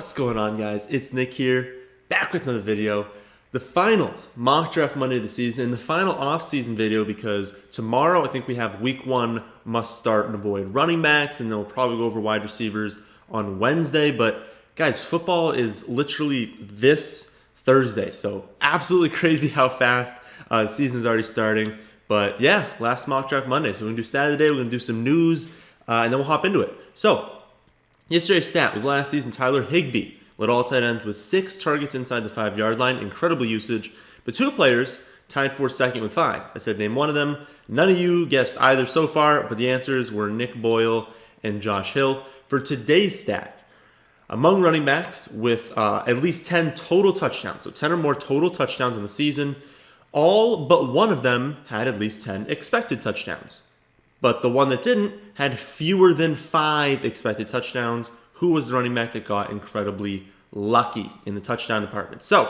What's going on, guys? It's Nick here, back with another video. The final mock draft Monday of the season, the final off-season video, because tomorrow I think we have week 1 must start and avoid running backs, and then we'll probably go over wide receivers on Wednesday. But guys, football is literally this Thursday, so absolutely crazy how fast the season is already starting. But yeah, last mock draft Monday, so we're gonna do stat of the day, we're gonna do some news, and then we'll hop into it. So yesterday's stat was last season Tyler Higbee led all tight ends with 6 targets inside the 5-yard line. Incredible usage. But 2 players tied for second with 5. I said name one of them. None of you guessed either so far, but the answers were Nick Boyle and Josh Hill. For today's stat, among running backs with at least 10 total touchdowns, so 10 or more total touchdowns in the season, all but one of them had at least 10 expected touchdowns. But the one that didn't had fewer than 5 expected touchdowns. Who was the running back that got incredibly lucky in the touchdown department? So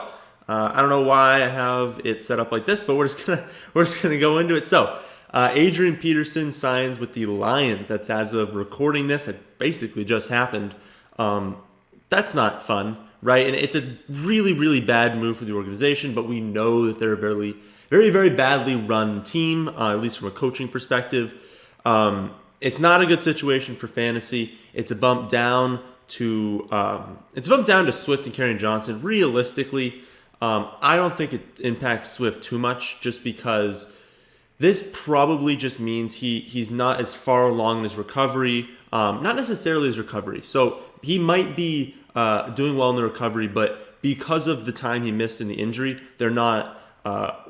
I don't know why I have it set up like this, but we're just gonna go into it. So Adrian Peterson signs with the Lions. That's as of recording this. It basically just happened. That's not fun, right? And it's a really, really bad move for the organization. But we know that they're a very, very, very badly run team, at least from a coaching perspective. It's not a good situation for fantasy. It's a bump down to Swift and Kerryon Johnson. Realistically, I don't think it impacts Swift too much, just because this probably just means he's not as far along in his recovery. Not necessarily his recovery. So he might be doing well in the recovery, but because of the time he missed in the injury, they're not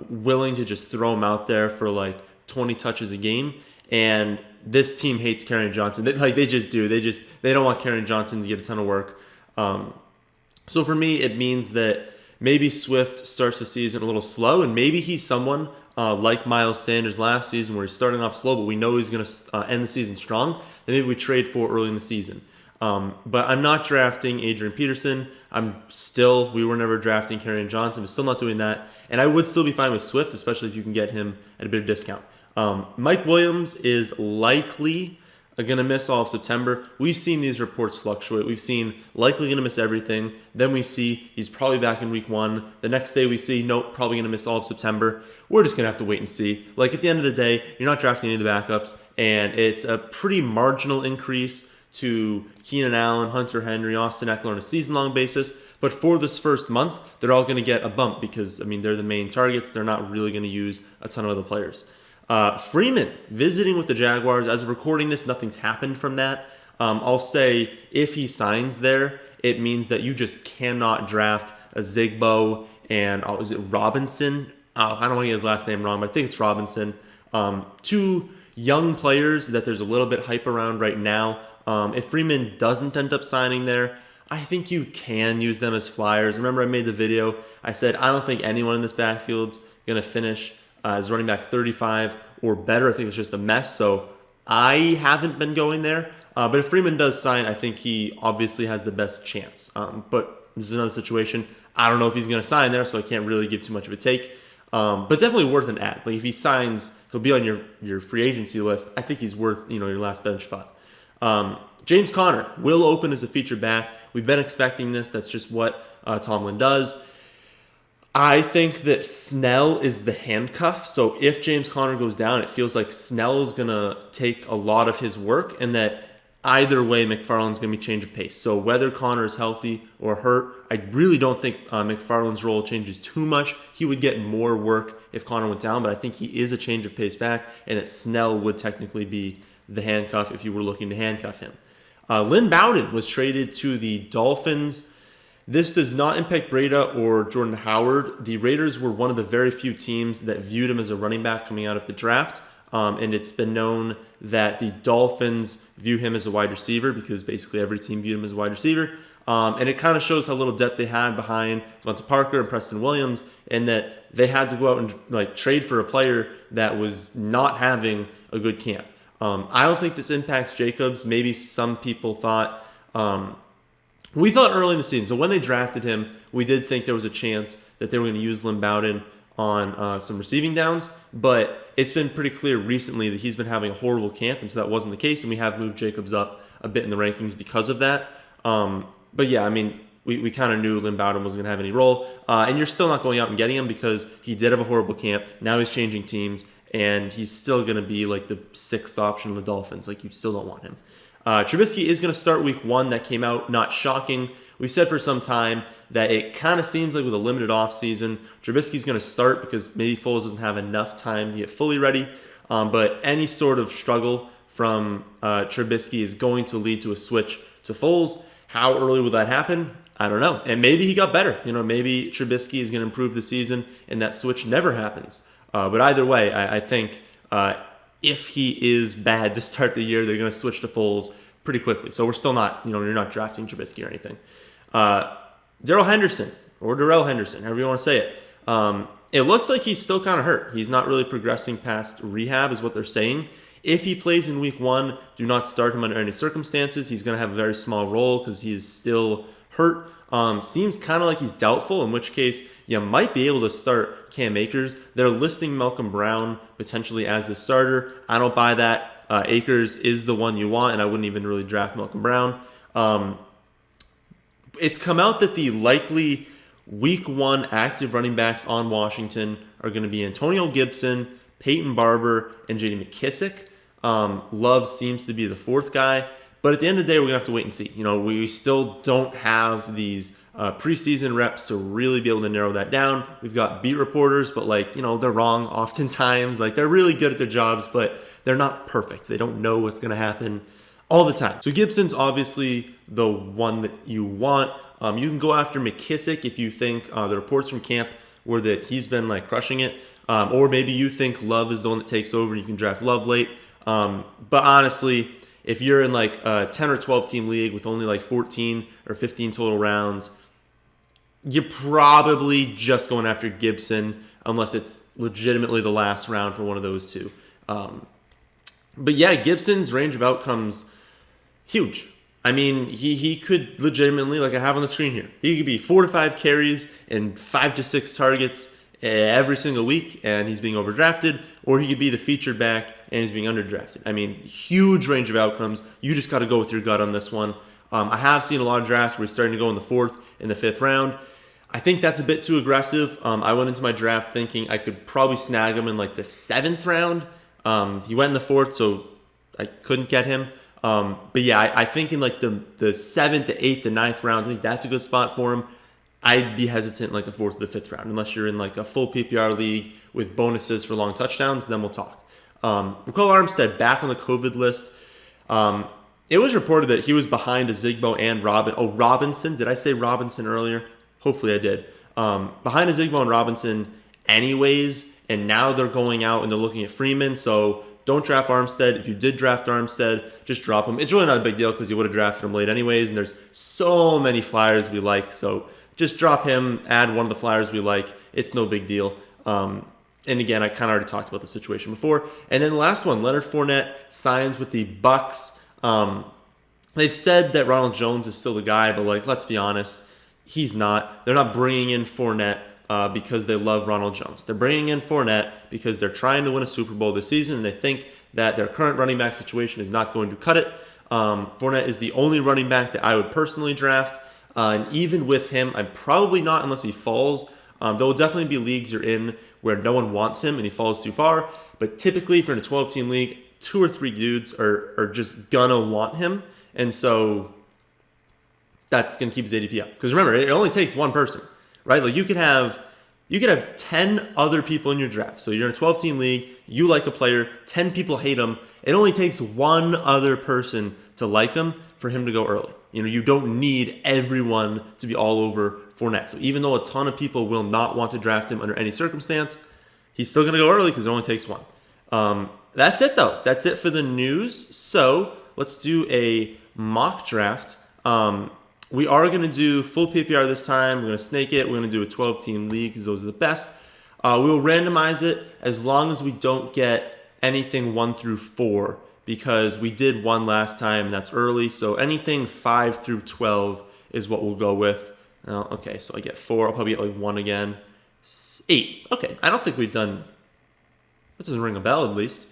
willing to just throw him out there for like 20 touches a game. And this team hates Kerryon Johnson. They just do. They don't want Kerryon Johnson to get a ton of work. So for me, it means that maybe Swift starts the season a little slow, and maybe he's someone like Miles Sanders last season, where he's starting off slow, but we know he's going to end the season strong. Then maybe we trade for early in the season. But I'm not drafting Adrian Peterson. We were never drafting Kerryon Johnson. I'm still not doing that. And I would still be fine with Swift, especially if you can get him at a bit of discount. Mike Williams is likely going to miss all of September. We've seen these reports fluctuate. We've seen likely going to miss everything. Then we see he's probably back in week 1. The next day we see, nope, probably going to miss all of September. We're just going to have to wait and see. Like, at the end of the day, you're not drafting any of the backups, and it's a pretty marginal increase to Keenan Allen, Hunter Henry, Austin Eckler on a season-long basis. But for this first month, they're all going to get a bump because, they're the main targets. They're not really going to use a ton of other players. Freeman visiting with the Jaguars. As of recording this, nothing's happened from that. I'll say if he signs there, it means that you just cannot draft a Zigbo and is it Robinson? I don't want to get his last name wrong, but I think it's Robinson. 2 young players that there's a little bit hype around right now. If Freeman doesn't end up signing there, I think you can use them as flyers. Remember, I made the video. I said I don't think anyone in this backfield's going to finish as running back 35 or better. I think it's just a mess. So I haven't been going there. But if Freeman does sign, I think he obviously has the best chance. But this is another situation. I don't know if he's going to sign there, so I can't really give too much of a take. But definitely worth an ad. Like, if he signs, he'll be on your free agency list. I think he's worth your last bench spot. James Conner will open as a feature back. We've been expecting this. That's just what Tomlin does. I think that Snell is the handcuff. So if James Conner goes down, it feels like Snell is going to take a lot of his work, and that either way, McFarland's going to be change of pace. So whether Conner is healthy or hurt, I really don't think McFarland's role changes too much. He would get more work if Conner went down, but I think he is a change of pace back, and that Snell would technically be the handcuff if you were looking to handcuff him. Lynn Bowden was traded to the Dolphins. This does not impact Breda or Jordan Howard. The Raiders were one of the very few teams that viewed him as a running back coming out of the draft. And it's been known that the Dolphins view him as a wide receiver, because basically every team viewed him as a wide receiver. And it kind of shows how little depth they had behind Devonta Parker and Preston Williams, and that they had to go out and trade for a player that was not having a good camp. I don't think this impacts Jacobs. Maybe some people thought... we thought early in the season, so when they drafted him, we did think there was a chance that they were going to use Lynn Bowden on some receiving downs, but it's been pretty clear recently that he's been having a horrible camp, and so that wasn't the case, and we have moved Jacobs up a bit in the rankings because of that. But yeah, we kind of knew Lynn Bowden wasn't going to have any role. And you're still not going out and getting him because he did have a horrible camp. Now he's changing teams, and he's still going to be like the 6th option of the Dolphins. Like, you still don't want him. Trubisky is going to start week 1. That came out, not shocking. We said for some time that it kind of seems like with a limited offseason, Trubisky's going to start because maybe Foles doesn't have enough time to get fully ready. But any sort of struggle from Trubisky is going to lead to a switch to Foles. How early will that happen? I don't know. And maybe he got better. Maybe Trubisky is going to improve the season and that switch never happens. But either way, I think if he is bad to start the year, they're going to switch to Foles pretty quickly. So we're still not, you're not drafting Trubisky or anything. Darrell Henderson, or Darrell Henderson, however you want to say it. It looks like he's still kind of hurt. He's not really progressing past rehab is what they're saying. If he plays in week 1, do not start him under any circumstances. He's going to have a very small role because he is still hurt. Seems kind of like he's doubtful, in which case you might be able to start Cam Akers. They're listing Malcolm Brown potentially as the starter. I don't buy that. Akers is the one you want, and I wouldn't even really draft Malcolm Brown. It's come out that the likely week 1 active running backs on Washington are going to be Antonio Gibson, Peyton Barber, and J.D. McKissic. Love seems to be the 4th guy. But at the end of the day, we're going to have to wait and see. We still don't have these preseason reps to really be able to narrow that down. We've got beat reporters, but they're wrong oftentimes. They're really good at their jobs, but they're not perfect. They don't know what's going to happen all the time. So Gibson's obviously the one that you want. You can go after McKissic if you think the reports from camp were that he's been crushing it. Or maybe you think Love is the one that takes over and you can draft Love late. But honestly, if you're in a 10 or 12 team league with only 14 or 15 total rounds, you're probably just going after Gibson unless it's legitimately the last round for one of those two. But yeah, Gibson's range of outcomes, huge. I mean, he could legitimately, like I have on the screen here, he could be 4 to 5 carries and 5 to 6 targets every single week, and he's being overdrafted, or he could be the featured back and he's being underdrafted. I mean, huge range of outcomes. You just got to go with your gut on this one. I have seen a lot of drafts where he's starting to go in the 4th and the 5th round. I think that's a bit too aggressive. I went into my draft thinking I could probably snag him in the 7th round. He went in the 4th, so I couldn't get him. But yeah, I think in the 7th, the 8th, the 9th rounds, I think that's a good spot for him. I'd be hesitant in the 4th or the 5th round, unless you're in a full PPR league with bonuses for long touchdowns, then we'll talk. Raquel Armstead back on the COVID list. It was reported that he was behind Ezigbo and Robinson. Did I say Robinson earlier? Hopefully I did. Behind Ezigbo and Robinson anyways, and now they're going out and they're looking at Freeman, so don't draft Armstead. If you did draft Armstead, just drop him. It's really not a big deal because you would have drafted him late anyways, and there's so many flyers we like, so just drop him, add one of the flyers we like. It's no big deal. And again, I kind of already talked about the situation before. And then the last one, Leonard Fournette signs with the Bucks. They've said that Ronald Jones is still the guy, but let's be honest, he's not. They're not bringing in Fournette because they love Ronald Jones. They're bringing in Fournette because they're trying to win a Super Bowl this season, and they think that their current running back situation is not going to cut it. Fournette is the only running back that I would personally draft. And even with him, I'm probably not unless he falls. There will definitely be leagues you're in where no one wants him and he falls too far. But typically, if you're in a 12-team league, 2 or 3 dudes are just gonna want him. And so that's gonna keep his ADP up. Because remember, it only takes one person, right? You could have 10 other people in your draft. So you're in a 12-team league, you like a player, 10 people hate him. It only takes one other person to like him for him to go early. You don't need everyone to be all over Fournette. So even though a ton of people will not want to draft him under any circumstance, he's still going to go early because it only takes one. That's it, though. That's it for the news. So let's do a mock draft. We are going to do full PPR this time. We're going to snake it. We're going to do a 12-team league because those are the best. We will randomize it as long as we don't get anything 1 through 4. Because we did 1 last time, and that's early. So anything 5 through 12 is what we'll go with. Okay, so I get 4. I'll probably get 1 again. 8. Okay, I don't think we've done... That doesn't ring a bell, at least.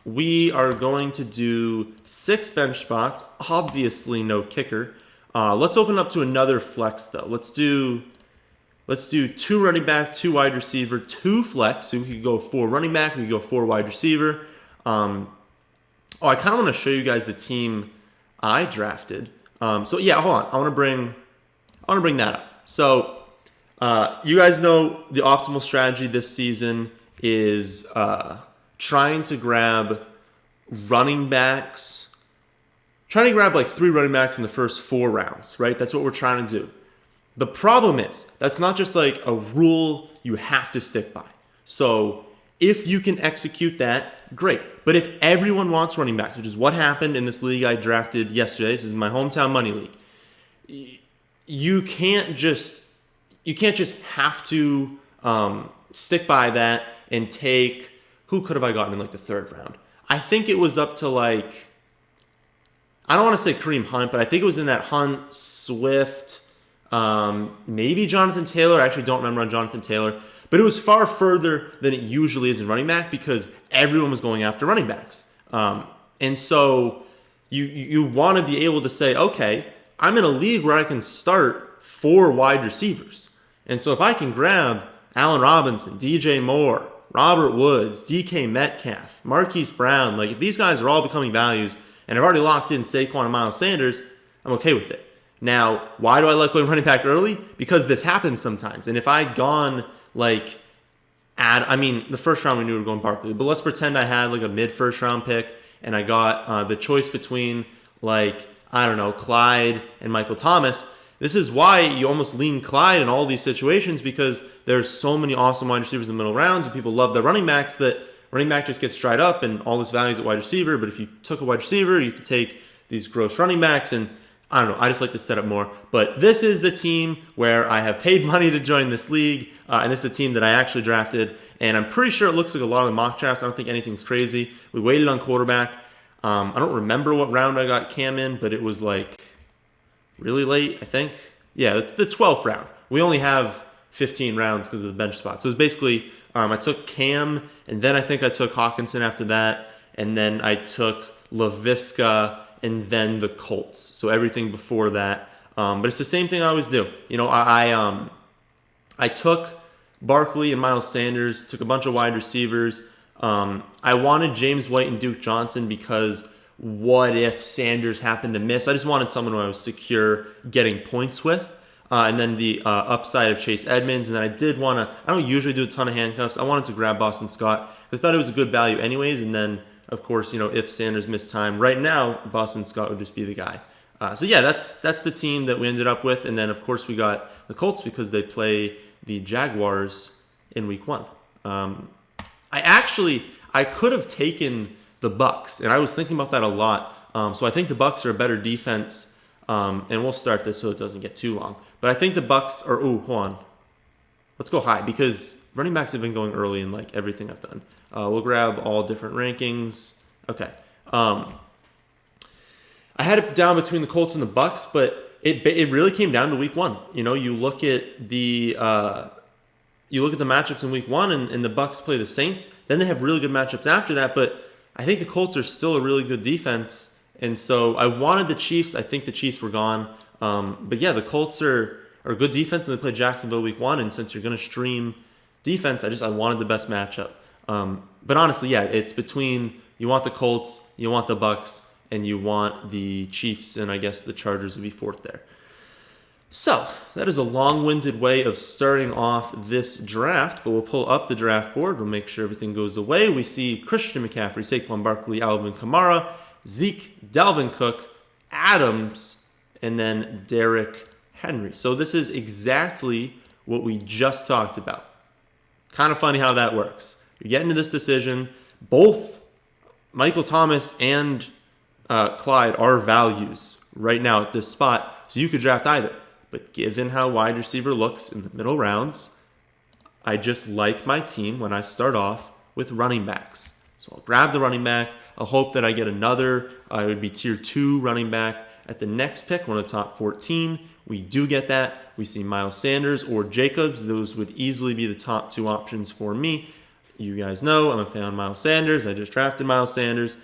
We are going to do 6 bench spots. Obviously, no kicker. Let's open up to another flex though. Let's do 2 running back, 2 wide receiver, 2 flex. So we could go 4 running back, we could go 4 wide receiver. I kind of want to show you guys the team I drafted. So yeah, hold on. I want to bring that up. So you guys know the optimal strategy this season is trying to grab running backs. Trying to grab like 3 running backs in the first 4 rounds, right? That's what we're trying to do. The problem is that's not just like a rule you have to stick by. So if you can execute that, great. But if everyone wants running backs, which is what happened in this league I drafted yesterday, this is my hometown money league, you can't just have to stick by that and take, who could have I gotten in like the 3rd round? I think it was up to like, I don't want to say Kareem Hunt, but I think it was in that Hunt, Swift, maybe Jonathan Taylor. I actually don't remember on Jonathan Taylor. But it was far further than it usually is in running back because everyone was going after running backs. And so you want to be able to say, okay, I'm in a league where I can start 4 wide receivers. And so if I can grab Allen Robinson, DJ Moore, Robert Woods, DK Metcalf, Marquise Brown, like if these guys are all becoming values and I've already locked in Saquon and Miles Sanders, I'm okay with it. Now, why do I like going running back early? Because this happens sometimes. And if I'd gone like the first round we knew we were going Barkley, but let's pretend I had like a mid-first round pick and I got the choice between like, I don't know, Clyde and Michael Thomas. This is why you almost lean Clyde in all these situations because there's so many awesome wide receivers in the middle rounds and people love the running backs that running back just gets dried up and all this value is at wide receiver. But if you took a wide receiver, you have to take these gross running backs and I don't know. I just like to set up more. But this is the team where I have paid money to join this league. And this is a team that I actually drafted. And I'm pretty sure it looks like a lot of the mock drafts. I don't think anything's crazy. We waited on quarterback. I don't remember what round I got Cam in, but it was like really late, I think. Yeah, the 12th round. We only have 15 rounds because of the bench spot. So it was basically, I took Cam, and then I think I took Hawkinson after that. And then I took LaVisca, and then the Colts. So everything before that. But it's the same thing I always do. You know, I took Barkley and Miles Sanders, took a bunch of wide receivers. I wanted James White and Duke Johnson because what if Sanders happened to miss? I just wanted someone who I was secure getting points with. And then the upside of Chase Edmonds. And then I don't usually do a ton of handcuffs. I wanted to grab Boston Scott because I thought it was a good value anyways. And then, of course, you know, if Sanders missed time, right now, Boston Scott would just be the guy. So yeah, that's the team that we ended up with. And then, of course, we got the Colts because they play the Jaguars in week 1. I could have taken the Bucks, and I was thinking about that a lot. So I think the Bucks are a better defense, and we'll start this so it doesn't get too long. But I think the Bucks are, hold on. Let's go high because running backs have been going early in like everything I've done. We'll grab all different rankings. Okay. I had it down between the Colts and the Bucks, but it really came down to week 1. You know, you look at the matchups in week 1, and the Bucks play the Saints. Then they have really good matchups after that, but I think the Colts are still a really good defense, and so I wanted the Chiefs. I think the Chiefs were gone, but yeah, the Colts are a good defense, and they play Jacksonville week 1. And since you're going to stream defense, I wanted the best matchup. But honestly, yeah, it's between you want the Colts, you want the Bucks, and you want the Chiefs, and I guess the Chargers would be 4th there. So that is a long-winded way of starting off this draft, but we'll pull up the draft board. We'll make sure everything goes away. We see Christian McCaffrey, Saquon Barkley, Alvin Kamara, Zeke, Dalvin Cook, Adams, and then Derrick Henry. So this is exactly what we just talked about. Kind of funny how that works. You get into this decision. Both Michael Thomas and Clyde are values right now at this spot, so you could draft either. But given how wide receiver looks in the middle rounds, I just like my team when I start off with running backs. So I'll grab the running back. I'll hope that I get another, it would be tier 2 running back at the next pick, one of the top 14. We do get that. We see Miles Sanders or Jacobs. Those would easily be the top 2 options for me. You guys know I'm a fan of Miles Sanders. I just drafted Miles Sanders.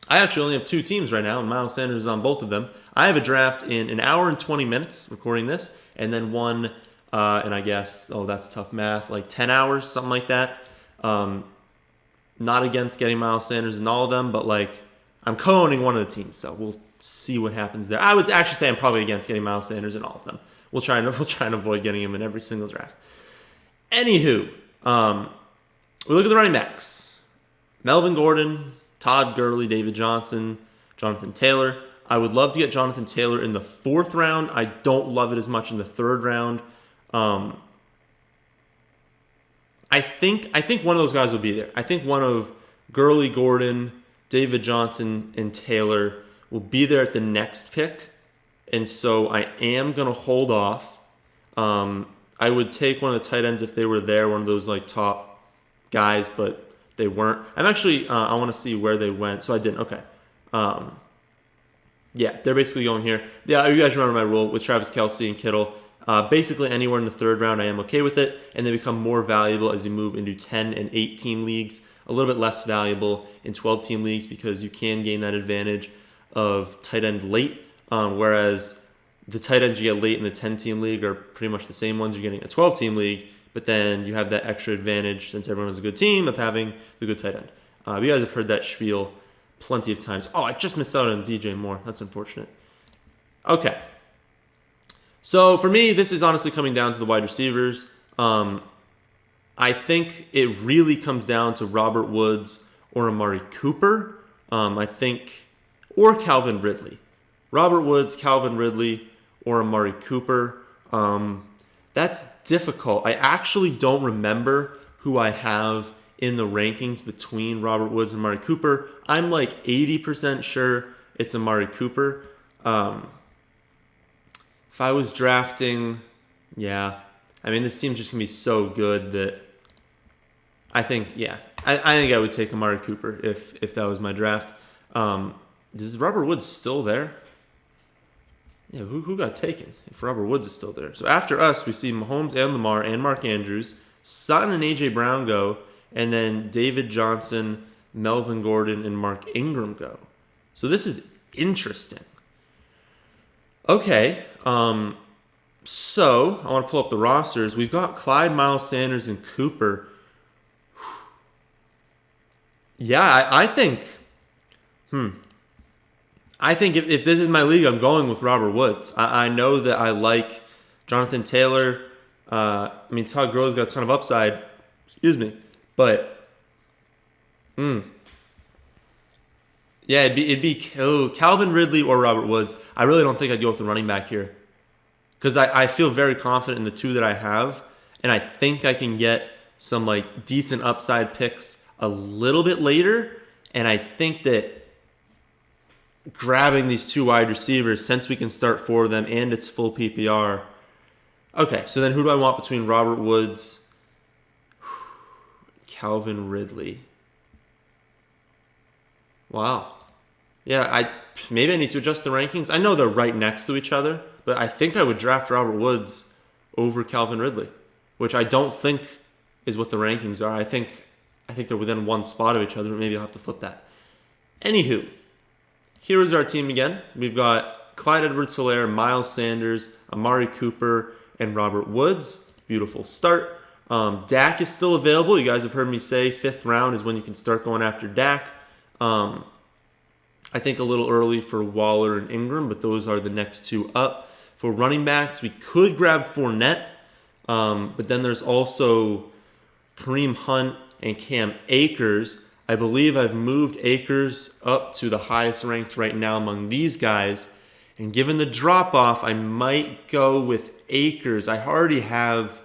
I actually only have 2 teams right now, and Miles Sanders is on both of them. I have a draft in an hour and 20 minutes recording this, and then one, and I guess, oh, that's tough math, like 10 hours, something like that. Not against getting Miles Sanders in all of them, but like I'm co-owning one of the teams, so we'll see what happens there. I would actually say I'm probably against getting Miles Sanders in all of them. We'll try and avoid getting him in every single draft. Anywho, we look at the running backs: Melvin Gordon, Todd Gurley, David Johnson, Jonathan Taylor. I would love to get Jonathan Taylor in the 4th round. I don't love it as much in the 3rd round. I think one of those guys will be there. I think one of Gurley, Gordon, David Johnson, and Taylor will be there at the next pick. And so I am going to hold off. I would take one of the tight ends if they were there, one of those like top guys, but they weren't. I'm actually, I want to see where they went. So I didn't. Okay. Yeah, they're basically going here. Yeah, you guys remember my rule with Travis Kelce and Kittle. Basically anywhere in the 3rd round, I am okay with it. And they become more valuable as you move into 10 and 18 leagues. A little bit less valuable in 12-team leagues because you can gain that advantage of tight end late. Whereas the tight ends you get late in the 10-team league are pretty much the same ones you're getting in a 12-team league. But then you have that extra advantage, since everyone has a good team, of having the good tight end. You guys have heard that spiel plenty of times. Oh, I just missed out on DJ Moore. That's unfortunate. Okay. So for me, this is honestly coming down to the wide receivers. I think it really comes down to Robert Woods or Amari Cooper. Or Calvin Ridley. Robert Woods, Calvin Ridley, or Amari Cooper. That's difficult. I actually don't remember who I have in the rankings between Robert Woods and Amari Cooper. I'm like 80% sure it's Amari Cooper. If I was drafting, yeah. I mean, this team's just going to be so good that I think, yeah. I think I would take Amari Cooper if that was my draft. Is Robert Woods still there? Yeah, who got taken if Robert Woods is still there? So after us, we see Mahomes and Lamar and Mark Andrews, Sutton and A.J. Brown go, and then David Johnson, Melvin Gordon, and Mark Ingram go. So this is interesting. Okay, so I want to pull up the rosters. We've got Clyde, Miles Sanders, and Cooper. Yeah, I think if this is my league, I'm going with Robert Woods. I know that I like Jonathan Taylor. Todd Gurley's got a ton of upside. Excuse me. But, yeah, it'd be Calvin Ridley or Robert Woods. I really don't think I'd go with the running back here. Because I feel very confident in the 2 that I have. And I think I can get some like decent upside picks a little bit later. And I think that grabbing these 2 wide receivers, since we can start 4 of them and it's full PPR. Okay, so then who do I want between Robert Woods, Calvin Ridley? Wow. Yeah, maybe I need to adjust the rankings. I know they're right next to each other, but I think I would draft Robert Woods over Calvin Ridley, which I don't think is what the rankings are. I think they're within 1 spot of each other, but maybe I'll have to flip that. Anywho, here is our team again. We've got Clyde Edwards-Helaire, Miles Sanders, Amari Cooper, and Robert Woods. Beautiful start. Dak is still available. You guys have heard me say 5th round is when you can start going after Dak. I think a little early for Waller and Ingram, but those are the next 2 up. For running backs, we could grab Fournette, but then there's also Kareem Hunt and Cam Akers. I believe I've moved Akers up to the highest ranked right now among these guys. And given the drop-off, I might go with Akers. I already have...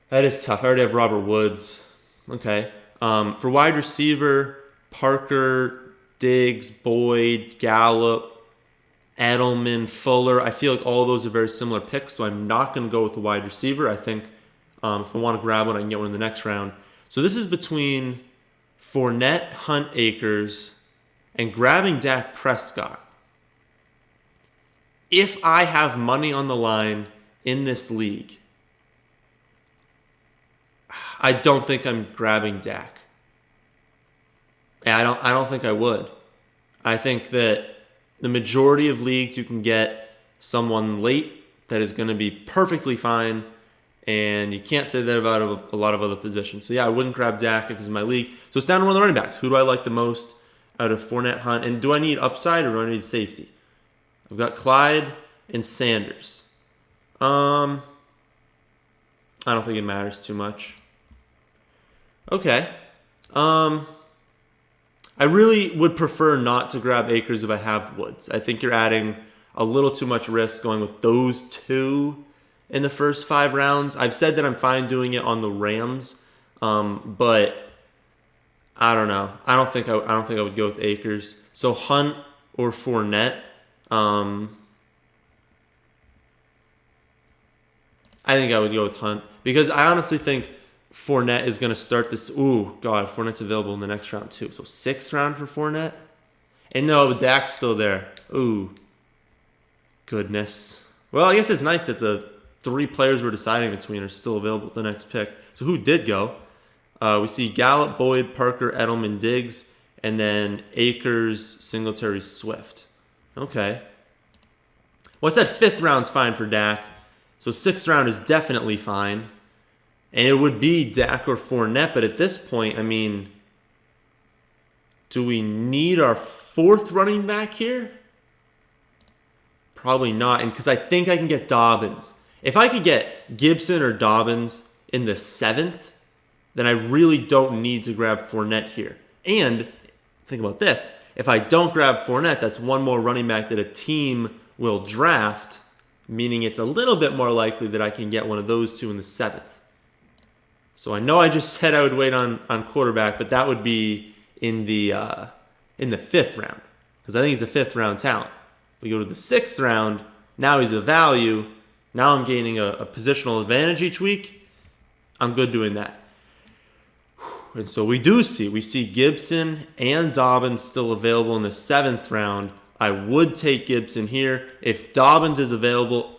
That is tough. I already have Robert Woods. Okay. For wide receiver, Parker, Diggs, Boyd, Gallup, Edelman, Fuller. I feel like all of those are very similar picks, so I'm not going to go with the wide receiver. I think if I want to grab one, I can get one in the next round. So this is between Fournette, Hunt, Akers, and grabbing Dak Prescott. If I have money on the line in this league, I don't think I'm grabbing Dak. And I don't think I would. I think that the majority of leagues you can get someone late that is going to be perfectly fine, and you can't say that about a lot of other positions. So yeah, I wouldn't grab Dak if this is my league. So it's down to one of the running backs. Who do I like the most out of Fournette, Hunt? And do I need upside or do I need safety? I've got Clyde and Sanders. I don't think it matters too much. Okay. I really would prefer not to grab Akers if I have Woods. I think you're adding a little too much risk going with those two in the first 5 rounds. I've said that I'm fine doing it on the Rams, but I don't know. I don't think I would go with Akers. So Hunt or Fournette. I think I would go with Hunt because I honestly think Fournette is going to start this. Ooh, God, Fournette's available in the next round too. So 6th round for Fournette. And no, Dak's still there. Ooh, goodness. Well, I guess it's nice that the 3 players we're deciding between are still available at the next pick. So who did go? We see Gallup, Boyd, Parker, Edelman, Diggs, and then Akers, Singletary, Swift. Okay. Well, I said 5th round's fine for Dak. So 6th round is definitely fine. And it would be Dak or Fournette. But at this point, I mean, do we need our 4th running back here? Probably not. And because I think I can get Dobbins. If I could get Gibson or Dobbins in the 7th, then I really don't need to grab Fournette here. And think about this. If I don't grab Fournette, that's one more running back that a team will draft, meaning it's a little bit more likely that I can get one of those 2 in the 7th. So I know I just said I would wait on quarterback, but that would be in the 5th round because I think he's a 5th round talent. If we go to the 6th round, now he's a value. Now I'm gaining a positional advantage each week. I'm good doing that. And so we see Gibson and Dobbins still available in the 7th round. I would take Gibson here. If Dobbins is available,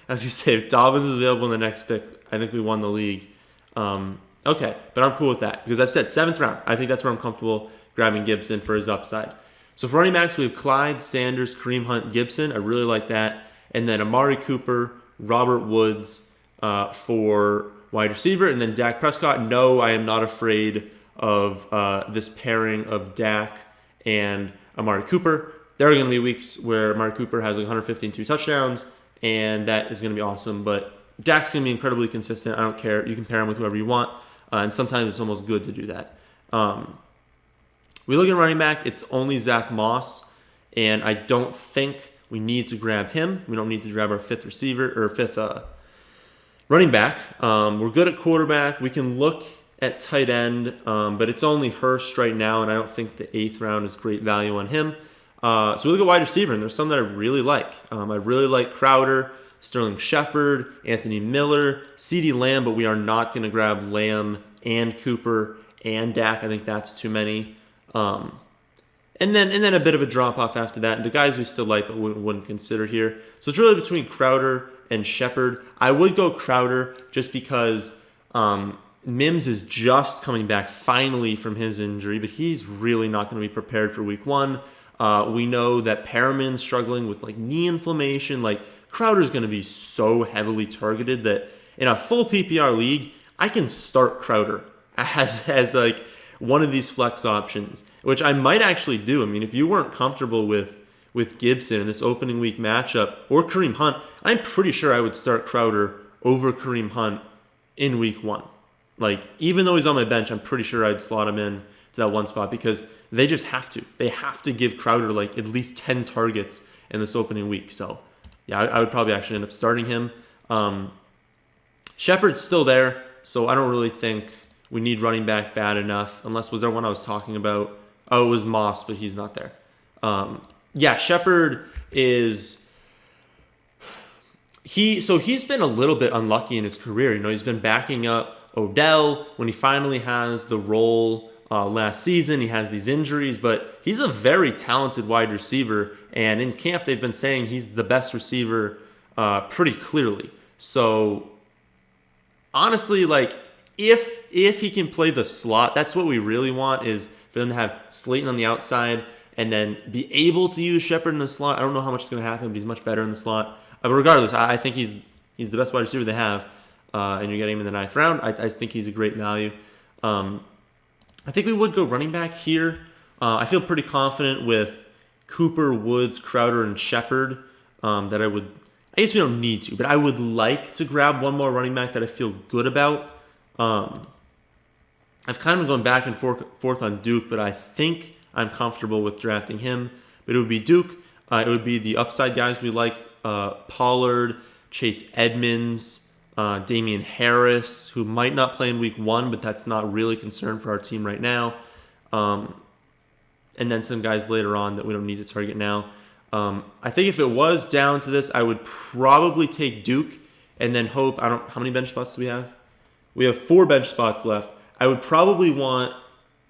as you say, if Dobbins is available in the next pick, I think we won the league. Okay, but I'm cool with that because I've said 7th round. I think that's where I'm comfortable grabbing Gibson for his upside. So for running backs, we have Clyde, Sanders, Kareem Hunt, Gibson. I really like that. And then Amari Cooper, Robert Woods for wide receiver. And then Dak Prescott. No, I am not afraid of this pairing of Dak and Amari Cooper. There are going to be weeks where Amari Cooper has like 115 2 touchdowns, and that is going to be awesome. But Dak's going to be incredibly consistent. I don't care. You can pair him with whoever you want, and sometimes it's almost good to do that. We look at running back. It's only Zach Moss, and I don't think we need to grab him. We don't need to grab our 5th receiver or 5th running back. We're good at quarterback. We can look at tight end, but it's only Hurst right now, and I don't think the 8th round is great value on him. So we look at wide receiver, and there's some that I really like. I really like Crowder, Sterling Shepard, Anthony Miller, CeeDee Lamb, but we are not going to grab Lamb and Cooper and Dak. I think that's too many. And then a bit of a drop off after that. And the guys we still like but wouldn't consider here. So it's really between Crowder and Shepard. I would go Crowder just because Mims is just coming back finally from his injury, but he's really not going to be prepared for week 1. We know that Perriman's struggling with like knee inflammation. Like Crowder's going to be so heavily targeted that in a full PPR league, I can start Crowder as like one of these flex options, which I might actually do. I mean, if you weren't comfortable with Gibson in this opening week matchup or Kareem Hunt, I'm pretty sure I would start Crowder over Kareem Hunt in week 1. Like, even though he's on my bench, I'm pretty sure I'd slot him in to that one spot because they just have to. They have to give Crowder like at least 10 targets in this opening week. So, yeah, I would probably actually end up starting him. Shepard's still there, so I don't really think we need running back bad enough. Unless, was there one I was talking about? Oh, it was Moss, but he's not there. Yeah, Shepard is... He's been a little bit unlucky in his career. You know, he's been backing up Odell when he finally has the role last season. He has these injuries, but he's a very talented wide receiver. And in camp, they've been saying he's the best receiver pretty clearly. So honestly, like if he can play the slot, that's what we really want, is for them to have Slayton on the outside and then be able to use Shepard in the slot. I don't know how much is going to happen, but he's much better in the slot. But regardless, I think he's the best wide receiver they have, and you're getting him in the 9th round. I think he's a great value. I think we would go running back here. I feel pretty confident with Cooper, Woods, Crowder, and Shepard that I would. I guess we don't need to, but I would like to grab one more running back that I feel good about. I've kind of been going back and forth on Duke, but I think I'm comfortable with drafting him. But it would be Duke. It would be the upside guys we like, Pollard, Chase Edmonds, Damian Harris, who might not play in week 1, but that's not really a concern for our team right now. And then some guys later on that we don't need to target now. I think if it was down to this, I would probably take Duke and then hope. How many bench spots do we have? We have 4 bench spots left. I would probably want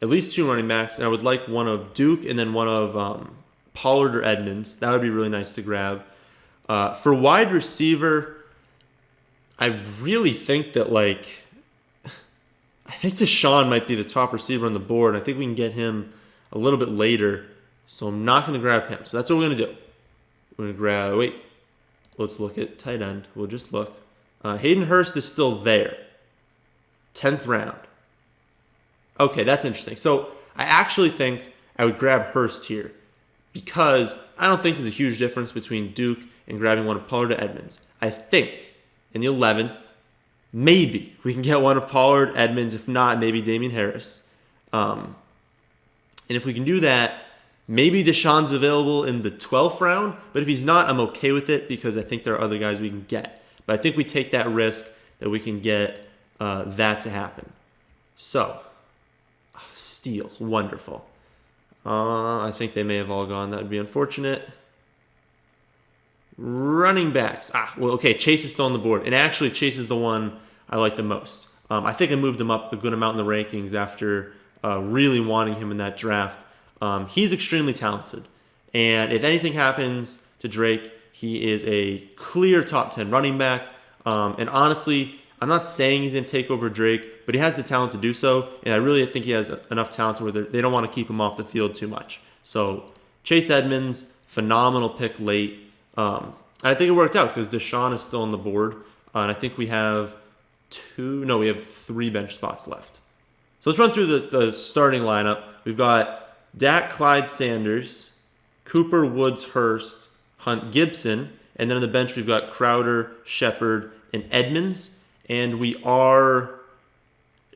at least 2 running backs, and I would like one of Duke and then one of Pollard or Edmonds. That would be really nice to grab. For wide receiver, I really think that I think Deshaun might be the top receiver on the board. I think we can get him a little bit later, so I'm not going to grab him. So that's what we're going to do. We're going to grab, let's look at tight end. We'll just look. Hayden Hurst is still there. 10th round. Okay, that's interesting. So I actually think I would grab Hurst here because I don't think there's a huge difference between Duke and grabbing one of Pollard or Edmonds. I think in the 11th, maybe we can get one of Pollard, Edmonds. If not, maybe Damian Harris. And if we can do that, maybe Deshaun's available in the 12th round. But if he's not, I'm okay with it because I think there are other guys we can get. But I think we take that risk that we can get that to happen. So, steal. Wonderful. I think they may have all gone. That would be unfortunate. Running backs. Chase is still on the board. And actually, Chase is the one I like the most. I think I moved him up a good amount in the rankings after really wanting him in that draft. He's extremely talented. And if anything happens to Drake, he is a clear top 10 running back. And honestly, I'm not saying he's going to take over Drake, but he has the talent to do so. And I really think he has enough talent to where they don't want to keep him off the field too much. So Chase Edmonds, phenomenal pick late. And I think it worked out because Deshaun is still on the board. And I think we have 3 bench spots left. So let's run through the starting lineup. We've got Dak, Clyde, Sanders, Cooper, Woods, Hurst, Hunt, Gibson. And then on the bench, we've got Crowder, Shepard, and Edmonds. And we are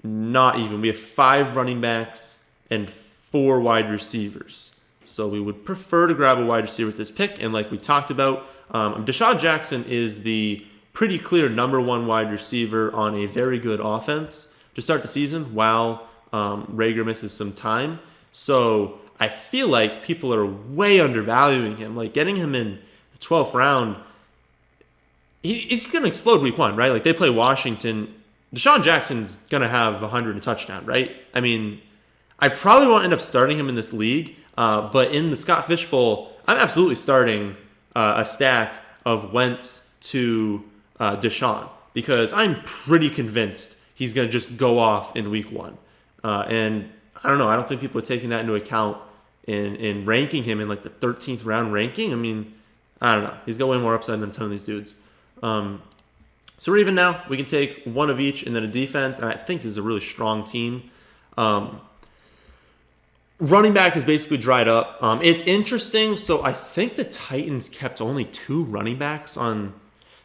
not even. We have 5 running backs and 4 wide receivers. So we would prefer to grab a wide receiver with this pick. And like we talked about, Deshaun Jackson is the pretty clear number 1 wide receiver on a very good offense to start the season while Rager misses some time. So I feel like people are way undervaluing him. Like getting him in the 12th round, he's going to explode week 1, right? Like they play Washington. Deshaun Jackson's going to have 100 and a touchdown, right? I mean, I probably won't end up starting him in this league, but in the Scott Fish Bowl, I'm absolutely starting a stack of Wentz to Deshaun because I'm pretty convinced he's going to just go off in week 1. And I don't know. I don't think people are taking that into account in ranking him in like the 13th round ranking. I mean, I don't know. He's got way more upside than a ton of these dudes. So we're even now. We can take one of each and then a defense. And I think this is a really strong team. Running back is basically dried up. It's interesting. So I think the Titans kept only 2 running backs on.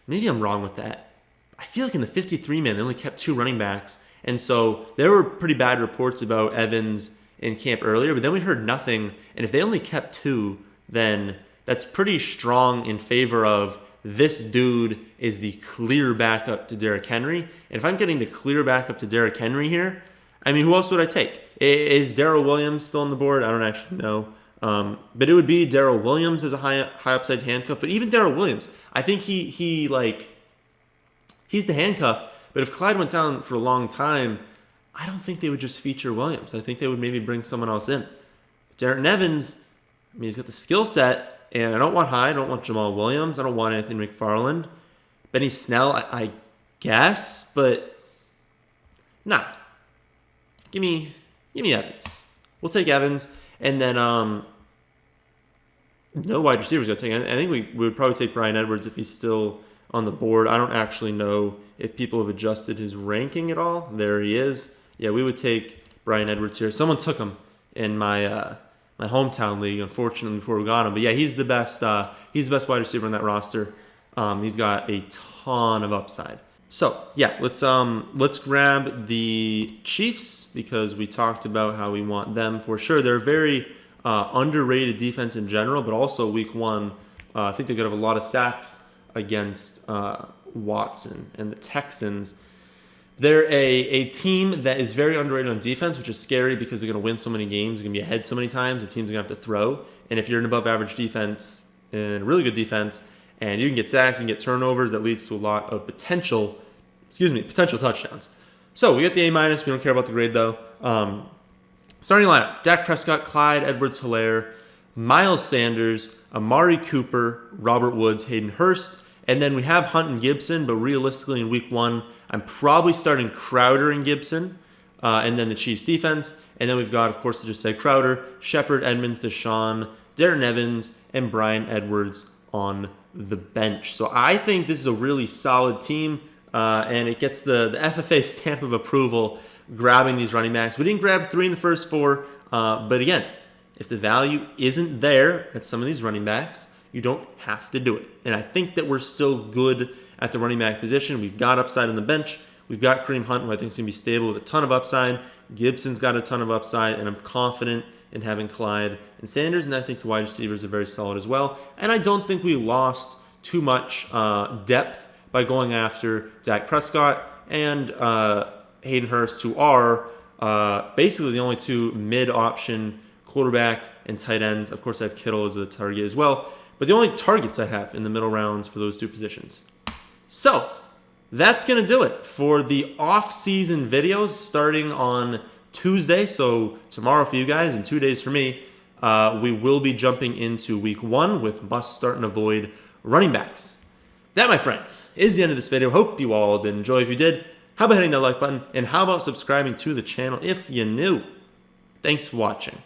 Maybe I'm wrong with that. I feel like in the 53-man, they only kept 2 running backs. And so there were pretty bad reports about Evans in camp earlier, but then we heard nothing. And if they only kept 2, then that's pretty strong in favor of this dude is the clear backup to Derrick Henry. And if I'm getting the clear backup to Derrick Henry here, I mean, who else would I take? Is Darrell Williams still on the board? I don't actually know. But it would be Darrell Williams as a high upside handcuff. But even Darrell Williams, I think he's the handcuff. But if Clyde went down for a long time, I don't think they would just feature Williams. I think they would maybe bring someone else in. Darren Evans, I mean, he's got the skill set. And I don't want Hyde. I don't want Jamal Williams. I don't want Anthony McFarland. Benny Snell, I guess. But, nah. Give me Evans. We'll take Evans. And then No wide receivers got taken. I think we would probably take Bryan Edwards if he's still on the board. I don't actually know if people have adjusted his ranking at all. There he is. Yeah, we would take Bryan Edwards here. Someone took him in my my hometown league, unfortunately, before we got him. But yeah, he's the best. He's the best wide receiver on that roster. He's got a ton of upside. So yeah, let's grab the Chiefs because we talked about how we want them for sure. They're a very underrated defense in general, but also week one, I think they're gonna have a lot of sacks against Watson and the Texans. They're a team that is very underrated on defense, which is scary because they're going to win so many games. They're going to be ahead so many times. The team's going to have to throw. And if you're an above average defense and really good defense, and you can get sacks and get turnovers, that leads to a lot of potential touchdowns. So we got the A-. We don't care about the grade, though. Starting lineup, Dak Prescott, Clyde Edwards-Helaire, Miles Sanders, Amari Cooper, Robert Woods, Hayden Hurst. And then we have Hunt and Gibson, but realistically in week one, I'm probably starting Crowder and Gibson, and then the Chiefs defense. And then we've got, of course, to just say Crowder, Shepard, Edmonds, Deshaun, Darren Evans, and Bryan Edwards on the bench. So I think this is a really solid team, and it gets the FFA stamp of approval grabbing these running backs. We didn't grab 3 in the first 4, but again, if the value isn't there at some of these running backs, you don't have to do it. And I think that we're still good at the running back position. We've got upside on the bench. We've got Kareem Hunt, who I think is going to be stable with a ton of upside. Gibson's got a ton of upside, and I'm confident in having Clyde and Sanders, and I think the wide receivers are very solid as well. And I don't think we lost too much depth by going after Dak Prescott and Hayden Hurst, who are basically the only 2 mid-option quarterback and tight ends. Of course, I have Kittle as a target as well. But the only targets I have in the middle rounds for those 2 positions. So that's going to do it for the off-season videos starting on Tuesday. So tomorrow for you guys and 2 days for me, we will be jumping into week 1 with must start and avoid running backs. That, my friends, is the end of this video. Hope you all did enjoy. If you did, how about hitting that like button? And how about subscribing to the channel if you're new? Thanks for watching.